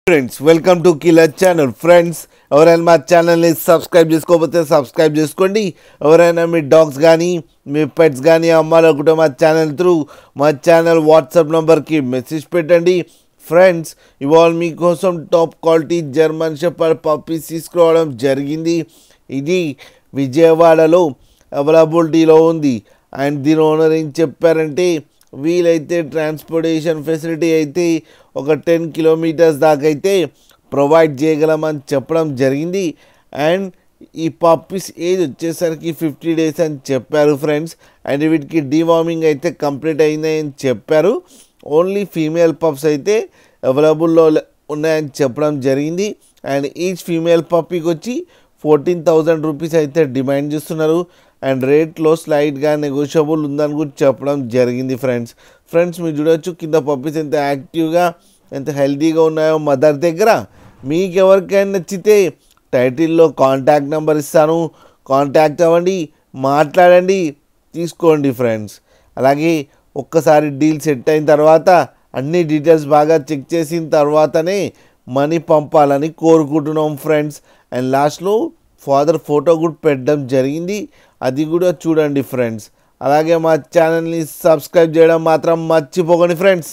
Friends welcome to killer channel. Friends ఎవరైనా మా ఛానల్ని సబ్స్క్రైబ్ చేసుకోకపోతే సబ్స్క్రైబ్ చేసుకోండి. ఎవరైనా మీ డాగ్స్ కానీ మీ పెట్స్ కానీ అమ్మాలనుకుంటే మా ఛానల్ త్రూ మా ఛానల్ వాట్సాప్ నెంబర్కి మెసేజ్ పెట్టండి. ఫ్రెండ్స్ ఇవాళ మీకోసం top quality German shepherd puppies తీసుకురావడం జరిగింది. ఇది విజయవాడలో అవైలబిలిటీలో ఉంది. అండ్ దీని ఓనర్ ఏం చెప్పారంటే వీలైతే ట్రాన్స్పోర్టేషన్ ఫెసిలిటీ అయితే ఒక 10 కిలోమీటర్స్ దాకా అయితే ప్రొవైడ్ చేయగలమని చెప్పడం జరిగింది. అండ్ ఈ పప్పీస్ ఏజ్ వచ్చేసరికి 50 డేస్ అని చెప్పారు ఫ్రెండ్స్. అండ్ వీటికి డీవార్మింగ్ అయితే కంప్లీట్ అయిందని చెప్పారు. ఓన్లీ ఫీమేల్ పప్స్ అయితే అవైలబుల్లో ఉన్నాయని చెప్పడం జరిగింది. అండ్ ఈచ్ ఫీమేల్ పప్పీకి వచ్చి 14,000 రూపీస్ అయితే డిమాండ్ చేస్తున్నారు. అండ్ రేట్లో స్లైడ్గా నెగోషియబుల్ ఉందని కూడా చెప్పడం జరిగింది ఫ్రెండ్స్ మీరు చూడొచ్చు కింద పప్పీస్ ఎంత యాక్టివ్గా ఎంత హెల్తీగా ఉన్నాయో మదర్ దగ్గర. మీకు ఎవరికైనా నచ్చితే టైటిల్లో కాంటాక్ట్ నెంబర్ ఇస్తాను, కాంటాక్ట్ అవ్వండి, మాట్లాడండి, తీసుకోండి ఫ్రెండ్స్. అలాగే ఒక్కసారి డీల్ సెట్ అయిన తర్వాత అన్ని డీటెయిల్స్ బాగా చెక్ చేసిన తర్వాతనే మనీ పంపాలని కోరుకుంటున్నాం ఫ్రెండ్స్. అండ్ లాస్ట్లో ఫాదర్ ఫోటో కూడా పెట్టడం జరిగింది, అది కూడా చూడండి ఫ్రెండ్స్. అలాగే మా ఛానల్ని సబ్స్క్రైబ్ చేయడం మాత్రం మర్చిపోకండి ఫ్రెండ్స్.